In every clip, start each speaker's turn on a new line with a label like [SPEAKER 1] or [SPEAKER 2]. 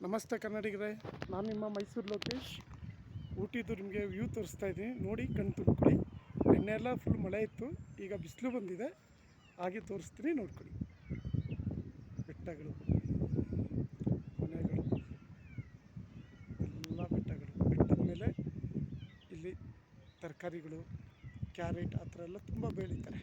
[SPEAKER 1] ನಮಸ್ತೆ ಕನ್ನಡಿಗರೇ, ನಾನು ನಿಮ್ಮ ಮೈಸೂರು ಲೋಕೇಶ್. ಊಟಿದು ನಿಮಗೆ ವ್ಯೂ ತೋರಿಸ್ತಾ ಇದ್ದೀನಿ, ನೋಡಿ ಕಣ್ ತುಂಬಿಕೊಳ್ಳಿ. ನಿನ್ನೆಲ್ಲ ಫುಲ್ ಮಳೆ ಇತ್ತು, ಈಗ ಬಿಸಿಲು ಬಂದಿದೆ. ಹಾಗೆ ತೋರಿಸ್ತೀನಿ, ನೋಡ್ಕೊಳ್ಳಿ. ಬೆಟ್ಟಗಳು, ಮನೆಗಳು, ಎಲ್ಲ ಬೆಟ್ಟಗಳು. ಬೆಟ್ಟದ ಮೇಲೆ ಇಲ್ಲಿ ತರಕಾರಿಗಳು, ಕ್ಯಾರೆಟ್ ಆ ಥರ ಎಲ್ಲ ತುಂಬ ಬೆಳೀತಾರೆ.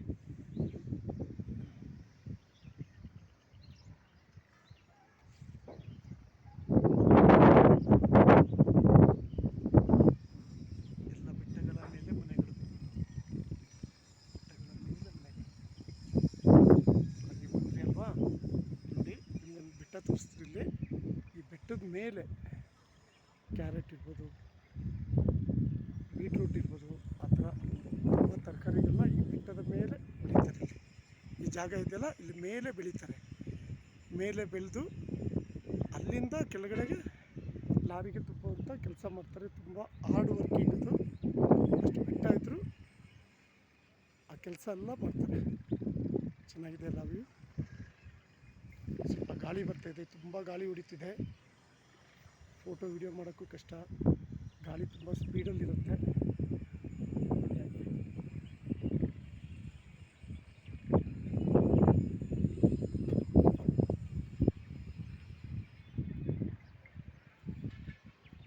[SPEAKER 1] ನೋಡಿ ನಿಮ್ಮಲ್ಲಿ ಬೆಟ್ಟ ತೋರಿಸ್ತಿರಲಿ. ಈ ಬೆಟ್ಟದ ಮೇಲೆ ಕ್ಯಾರೆಟ್ ಇರ್ಬೋದು, ಬೀಟ್ರೂಟ್ ಇರ್ಬೋದು, ಆ ಥರ ತುಂಬ ತರಕಾರಿಗಳನ್ನ ಈ ಬೆಟ್ಟದ ಮೇಲೆ ಬೆಳೀತಾರೆ. ಈ ಜಾಗ ಇದೆಯಲ್ಲ, ಇಲ್ಲಿ ಮೇಲೆ ಬೆಳೀತಾರೆ. ಮೇಲೆ ಬೆಳೆದು ಅಲ್ಲಿಂದ ಕೆಳಗಡೆಗೆ ಲಾರಿಗೆ ತುಂಬುವಂಥ ಕೆಲಸ ಮಾಡ್ತಾರೆ. ತುಂಬ ಹಾರ್ಡ್ ವರ್ಕಿಂಗ್ ಅದು. ಅಷ್ಟು ಬೆಟ್ಟ ಇದ್ದರೂ ಆ ಕೆಲಸ ಎಲ್ಲ ಮಾಡ್ತಾರೆ. ಚೆನ್ನಾಗಿದೆ ಅಲ್ಲ ವ್ಯೂ. ಸ್ವಲ್ಪ ಗಾಳಿ ಬರ್ತಾಯಿದೆ, ತುಂಬ ಗಾಳಿ ಹೊಡಿತಿದೆ. ಫೋಟೋ ವಿಡಿಯೋ ಮಾಡೋಕ್ಕೂ ಕಷ್ಟ, ಗಾಳಿ ತುಂಬ ಸ್ಪೀಡಲ್ಲಿರುತ್ತೆ.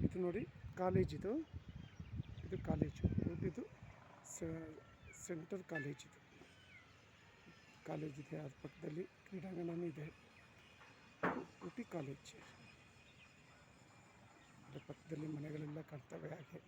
[SPEAKER 1] ಇದು ನೋಡಿ ಕಾಲೇಜಿದು, ಇದು ಕಾಲೇಜು. ಇದು ಸೆಂಟರ್ ಕಾಲೇಜಿದು ಕಾಲೇಜಿದೆ. ಅದ್ರ ಪಕ್ಕದಲ್ಲಿ ಕ್ರೀಡಾಂಗಣವೂ ಇದೆ. ಊಟಿ ಕಾಲೇಜ್. ಅದರ ಪಕ್ಕದಲ್ಲಿ ಮನೆಗಳೆಲ್ಲ ಕಾಣ್ತವೆ. ಹಾಗೆ